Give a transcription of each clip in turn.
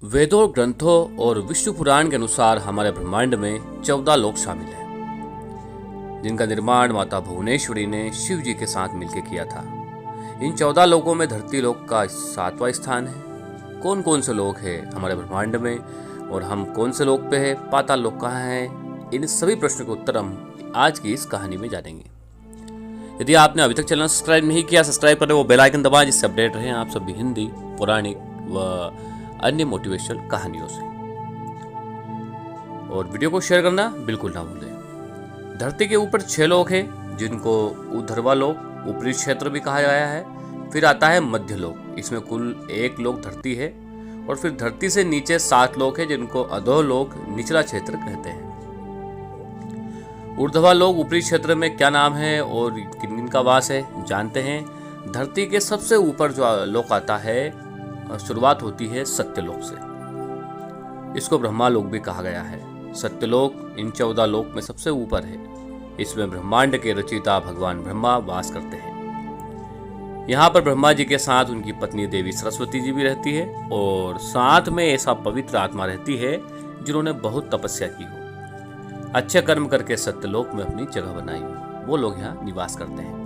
वेदों, ग्रंथों और विष्णु पुराण के अनुसार हमारे ब्रह्मांड में 14 लोक शामिल हैं, जिनका निर्माण माता भुवनेश्वरी ने शिव जी के साथ मिलकर किया था। इन 14 लोकों में धरती लोक का 7वां स्थान है। कौन कौन से लोक हैं हमारे ब्रह्मांड में और हम कौन से लोक पे हैं, पाताल लोक कहाँ है, इन सभी प्रश्नों के उत्तर हम आज की इस कहानी में जानेंगे। यदि आपने अभी तक चैनल सब्सक्राइब नहीं किया, सब्सक्राइब करें, वो बेल आइकन दबाएं, जिससे अपडेट रहें आप सभी हिंदी, पौराणिक व अन्य मोटिवेशनल कहानियों से। और वीडियो को शेयर करना बिल्कुल ना भूलें। धरती के ऊपर 6 लोक हैं, जिनको ऊर्ध्व लोक, ऊपरी क्षेत्र भी कहा गया है। फिर आता है मध्य लोक, इसमें कुल 1 लोक धरती है। और फिर धरती से नीचे 7 लोक है, जिनको अधो लोक, निचला क्षेत्र कहते हैं। ऊर्ध्व लोक ऊपरी क्षेत्र में क्या नाम है और किन किन का वास है, जानते हैं। धरती के सबसे ऊपर जो लोक आता है, शुरुआत होती है सत्यलोक से। इसको ब्रह्मालोक भी कहा गया है। सत्यलोक इन 14 लोक में सबसे ऊपर है। इसमें ब्रह्मांड के रचयिता भगवान ब्रह्मा वास करते हैं। यहाँ पर ब्रह्मा जी के साथ उनकी पत्नी देवी सरस्वती जी भी रहती है, और साथ में ऐसा पवित्र आत्मा रहती है जिन्होंने बहुत तपस्या की हो, अच्छे कर्म करके सत्यलोक में अपनी जगह बनाई हो, वो लोग यहाँ निवास करते हैं।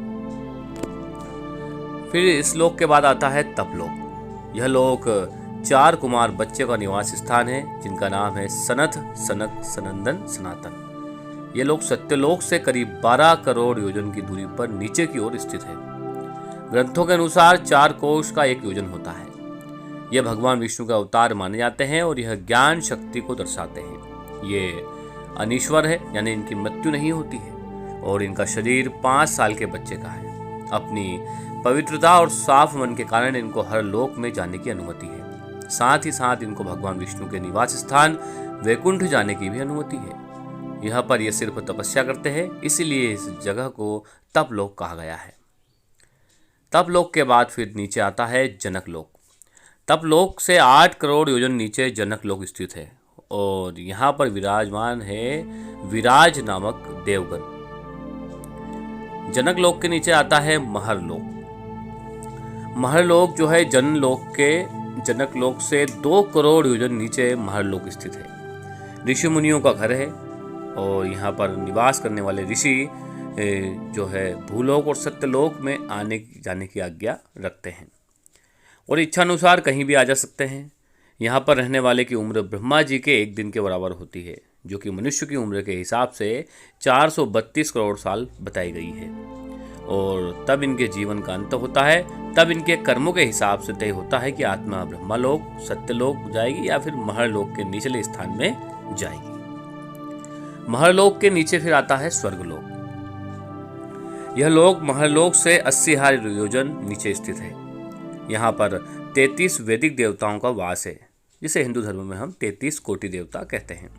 फिर इस लोक के बाद आता है तपलोक। यह लोक 4 कुमार बच्चे का निवास स्थान है, जिनका नाम है सनथ, सनक, सनंदन, सनातन। यह लोक सत्यलोक से करीब 12 करोड़ योजन की दूरी पर नीचे की ओर स्थित है। ग्रंथों के अनुसार 4 कोष का 1 योजन होता है। यह भगवान विष्णु का अवतार माने जाते हैं और यह ज्ञान शक्ति को दर्शाते हैं। ये अनीश्वर है, यानी इनकी मृत्यु नहीं होती है, और इनका शरीर 5 साल के बच्चे का है। अपनी पवित्रता और साफ मन के कारण इनको हर लोक में जाने की अनुमति है। साथ ही साथ इनको भगवान विष्णु के निवास स्थान वैकुंठ जाने की भी अनुमति है। यहाँ पर ये सिर्फ तपस्या करते हैं, इसीलिए इस जगह को तपलोक कहा गया है। तपलोक के बाद फिर नीचे आता है जनक लोक। तपलोक से 8 करोड़ योजन नीचे जनक लोक स्थित है, और यहाँ पर विराजमान है विराज नामक देवगण। जनक लोक के नीचे आता है महर लोक। महर लोक जो है जनक लोक से 2 करोड़ योजन नीचे महर लोक स्थित है। ऋषि मुनियों का घर है, और यहाँ पर निवास करने वाले ऋषि जो है भूलोक और सत्यलोक में आने जाने की आज्ञा रखते हैं, और इच्छानुसार कहीं भी आ जा सकते हैं। यहाँ पर रहने वाले की उम्र ब्रह्मा जी के 1 दिन के बराबर होती है, जो कि मनुष्य की उम्र के हिसाब से 432 करोड़ साल बताई गई है। और तब इनके जीवन का अंत होता है। तब इनके कर्मों के हिसाब से तय होता है कि आत्मा ब्रह्मलोक, सत्यलोक जाएगी या फिर महरलोक के निचले स्थान में जाएगी। महरलोक के नीचे फिर आता है स्वर्गलोक। यह लोक महरलोक से 80,000 योजन नीचे स्थित है। यहाँ पर 33 वैदिक देवताओं का वास है, जिसे हिंदू धर्म में हम 33 कोटि देवता कहते हैं,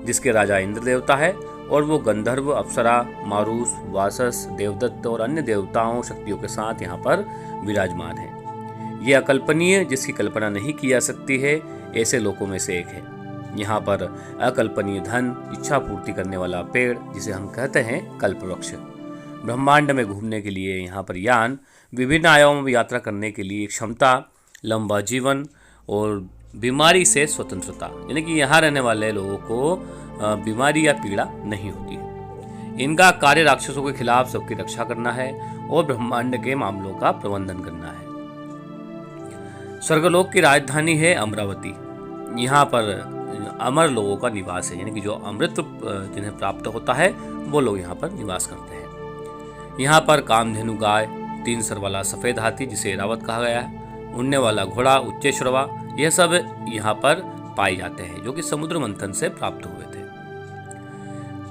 जिसके राजा इंद्र देवता है, और वो गंधर्व, अप्सरा, मारूस, वासस, देवदत्त और अन्य देवताओं शक्तियों के साथ यहाँ पर विराजमान है। ये अकल्पनीय, जिसकी कल्पना नहीं की जा सकती है, ऐसे लोकों में से एक है। यहाँ पर अकल्पनीय धन, इच्छा पूर्ति करने वाला पेड़, जिसे हम कहते हैं कल्पवृक्ष, ब्रह्मांड में घूमने के लिए यहाँ पर यान, विभिन्न आयामों में यात्रा करने के लिए क्षमता, लंबा जीवन और बीमारी से स्वतंत्रता, यानी कि यहाँ रहने वाले लोगों को बीमारी या पीड़ा नहीं होती है। इनका कार्य राक्षसों के खिलाफ सबकी रक्षा करना है और ब्रह्मांड के मामलों का प्रबंधन करना है। स्वर्गलोक की राजधानी है अमरावती। यहाँ पर अमर लोगों का निवास है, यानी कि जो अमृत जिन्हें प्राप्त होता है वो लोग यहाँ पर निवास करते हैं। यहाँ पर कामधेनु गाय, 3 सर वाला सफेद हाथी जिसे ऐरावत कहा गया है, उड़ने वाला घोड़ा उच्चेश्रवा, यह सब यहाँ पर पाए जाते हैं, जो कि समुद्र मंथन से प्राप्त हुए थे।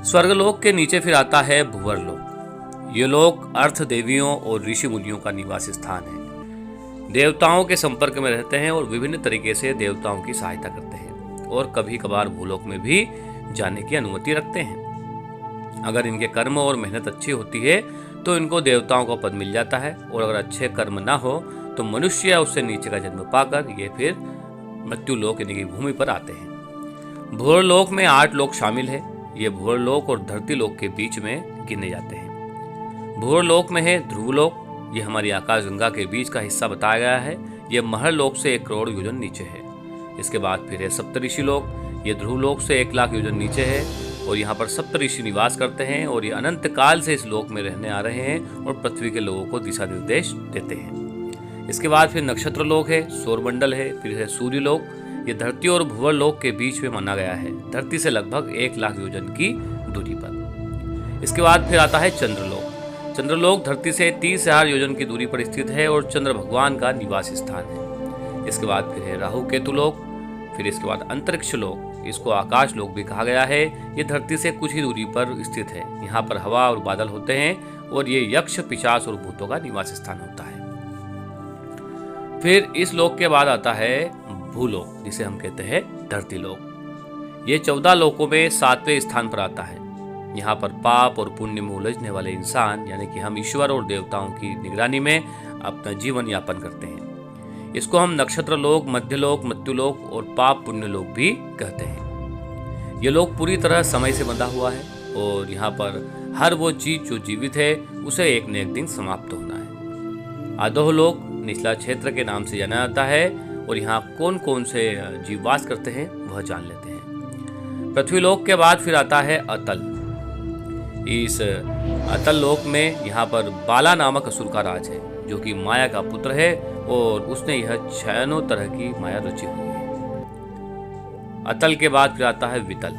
स्वर्गलोक के नीचे फिर आता है भुवरलोक। ये लोक अर्थ देवियों और ऋषि मुनियों का निवास स्थान है। देवताओं के संपर्क में रहते हैं और विभिन्न तरीके से देवताओं की सहायता करते हैं, और कभी कभार भूलोक में भी जाने की अनुमति रखते हैं। अगर इनके कर्म और मेहनत अच्छी होती है तो इनको देवताओं का पद मिल जाता है, और अगर अच्छे कर्म ना हो तो मनुष्य या उससे नीचे का जन्म पाकर ये फिर मृत्यु लोक यानी कि भूमि पर आते हैं। भूरलोक में 8 लोक शामिल है। ये भूरलोक और धरती लोक के बीच में गिने जाते हैं। भूरलोक में है ध्रुवलोक, ये हमारी आकाशगंगा के बीच का हिस्सा बताया गया है। यह महरलोक से 1 करोड़ योजन नीचे है। इसके बाद फिर है सप्तऋषि लोक। ये ध्रुव लोक से 1 लाख योजन नीचे है और यहाँ पर सप्तऋषि निवास करते हैं और ये अनंत काल से इस लोक में रहने आ रहे हैं और पृथ्वी के लोगों को दिशा निर्देश देते हैं। इसके बाद फिर नक्षत्र लोक है, सौरमंडल है, फिर है सूर्य लोक। ये धरती और भुवर लोक के बीच में माना गया है, धरती से लगभग 1 लाख योजन की दूरी पर। इसके बाद फिर आता है चंद्रलोक। चंद्रलोक धरती से 30,000 योजन की दूरी पर स्थित है और चंद्र भगवान का निवास स्थान है। इसके बाद फिर है राहु केतु लोक। फिर इसके बाद अंतरिक्ष लोक, इसको आकाश लोक भी कहा गया है। ये धरती से कुछ ही दूरी पर स्थित है। यहाँ पर हवा और बादल होते हैं और ये यक्ष, पिशाच और भूतों का निवास स्थान होता है। फिर इस लोक के बाद आता है भूलोक, जिसे हम कहते हैं धरती लोक। ये 14 लोकों में 7वें स्थान पर आता है। यहाँ पर पाप और पुण्य में उलझने वाले इंसान, यानी कि हम ईश्वर और देवताओं की निगरानी में अपना जीवन यापन करते हैं। इसको हम नक्षत्र लोक, मध्यलोक, मृत्युलोक और पाप पुण्य लोक भी कहते हैं। ये लोक पूरी तरह समय से बंधा हुआ है और यहाँ पर हर वो चीज जो जीवित है उसे एक न एक दिन समाप्त होना है। अधोह लोक निचला क्षेत्र के नाम से जाना जाता है और यहाँ कौन कौन से जीव वास करते हैं वह जान लेते हैं। पृथ्वी लोक के बाद फिर आता है अतल। इस अतल लोक में यहाँ पर बाला नामक असुर का राज है, जो कि माया का पुत्र है और उसने यह 96 तरह की माया रची हुई है। अतल के बाद फिर आता है वितल,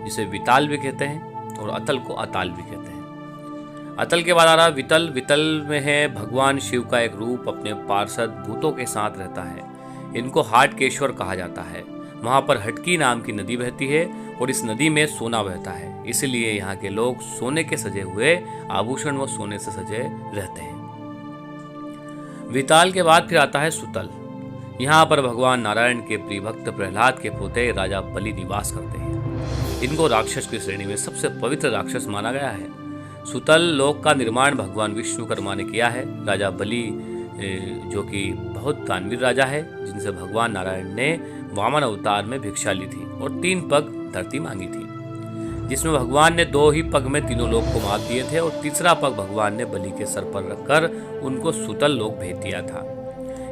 जिसे विताल भी कहते हैं और अतल को अताल भी कहते हैं। अतल के बाद आ रहा वितल। वितल में है भगवान शिव का एक रूप अपने पार्षद भूतों के साथ रहता है। इनको हाटकेश्वर कहा जाता है। वहां पर हटकी नाम की नदी बहती है और इस नदी में सोना बहता है, इसलिए यहाँ के लोग सोने के सजे हुए आभूषण व सोने से सजे रहते हैं। विताल के बाद फिर आता है सुतल। यहाँ पर भगवान नारायण के प्रिय भक्त प्रहलाद के पोते राजा बलि निवास करते हैं। इनको राक्षस की श्रेणी में सबसे पवित्र राक्षस माना गया है। सुतल लोक का निर्माण भगवान विष्णुकर्मा ने किया है। राजा बलि जो कि बहुत दानवीर राजा है, जिनसे भगवान नारायण ने वामन अवतार में भिक्षा ली थी और 3 पग धरती मांगी थी, जिसमें भगवान ने 2 ही पग में तीनों लोक को माप दिए थे और तीसरा पग भगवान ने बलि के सर पर रखकर उनको सुतल लोक भेज दिया था।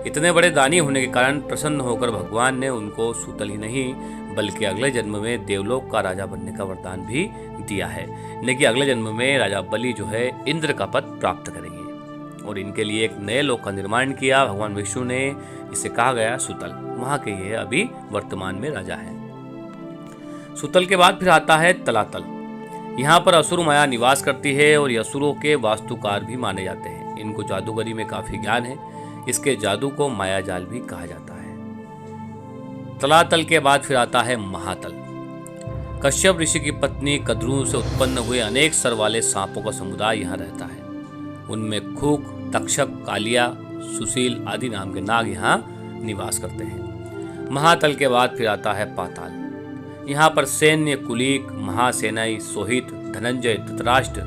इतने बड़े दानी होने के कारण प्रसन्न होकर भगवान ने उनको सुतल ही नहीं बल्कि अगले जन्म में देवलोक का राजा बनने का वरदान भी दिया है, लेकिन अगले जन्म में राजा बलि जो है इंद्र का पद प्राप्त करेंगे और इनके लिए एक नए लोक का निर्माण किया भगवान विष्णु ने। इसे कहा गया सुतल। वहां के ये अभी वर्तमान में राजा है। सुतल के बाद फिर आता है तलातल। यहाँ पर असुर माया निवास करती है और ये असुरों के वास्तुकार भी माने जाते हैं। इनको जादूगरी में काफी ज्ञान है। इसके जादू को माया जाल भी कहा जाता है। तलातल के बाद फिर आता है महातल। कश्यप ऋषि की पत्नी कद्रू से उत्पन्न हुए अनेक सर वाले सांपों का समुदाय यहाँ रहता है। उनमें खूक, तक्षक, कालिया, सुशील आदि नाम के नाग यहाँ निवास करते हैं। महातल के बाद फिर आता है पाताल। यहाँ पर सैन्य, कुलीक, महासेनाई, सोहित, धनंजय, धृतराष्ट्र,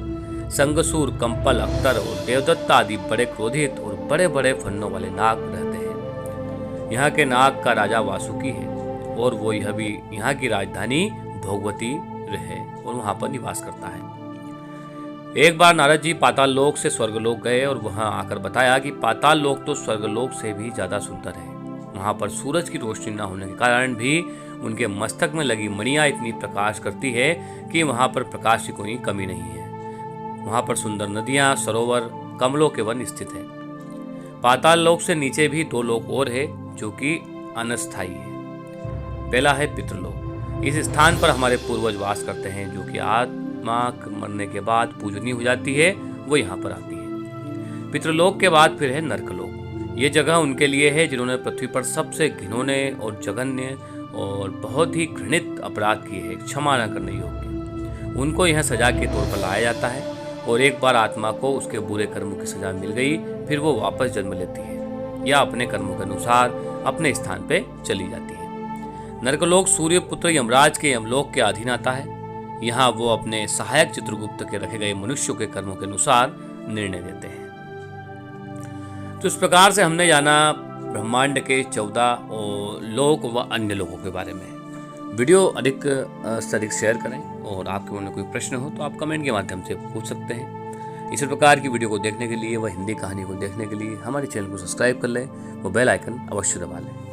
संगसूर, कंपल, अख्तर और देवदत्ता आदि बड़े क्रोधित और बड़े बड़े फन्नों वाले नाग रहते हैं। यहाँ के नाग का राजा वासुकी है और वो यह भी यहाँ की राजधानी भोगवती है और वहाँ पर निवास करता है। एक बार नारद जी पाताल लोक से स्वर्गलोक गए और वहां आकर बताया कि पाताल लोक तो स्वर्गलोक से भी ज्यादा सुंदर है। वहां पर सूरज की रोशनी न होने के कारण भी उनके मस्तक में लगी मणियां इतनी प्रकाश करती है कि वहां पर प्रकाश की कोई कमी नहीं है। वहां पर सुंदर नदियां, सरोवर, कमलों के वन स्थित है। पाताल लोक से नीचे भी 2 लोक और है जो कि अनस्थायी है। पहला है पितृलोक। इस स्थान पर हमारे पूर्वज वास करते हैं, जो कि आत्मा मरने के बाद पूजनीय हो जाती है, वो यहाँ पर आती है। पितृलोक के बाद फिर है नरकलोक। ये जगह उनके लिए है जिन्होंने पृथ्वी पर सबसे घिनौने और जघन्य और बहुत ही घृणित अपराध किए हैं, क्षमा न करने योग्य। उनको यह सजा के तौर पर लाया जाता है और एक बार आत्मा को उसके बुरे कर्मों की सजा मिल गई, फिर वो वापस जन्म लेती है या अपने कर्मों के अनुसार अपने स्थान पे चली जाती है। नरकलोक सूर्य पुत्र यमराज के यमलोक के अधीन आता है। यहाँ वो अपने सहायक चित्रगुप्त के रखे गए मनुष्यों के कर्मों के अनुसार निर्णय देते हैं। तो इस प्रकार से हमने जाना ब्रह्मांड के 14 लोक व अन्य लोकों के बारे में। वीडियो अधिक से अधिक शेयर करें और आपके मन में कोई प्रश्न हो तो आप कमेंट के माध्यम से पूछ सकते हैं। इसी प्रकार की वीडियो को देखने के लिए व हिंदी कहानी को देखने के लिए हमारे चैनल को सब्सक्राइब कर लें, वो बेल आइकन अवश्य दबा लें।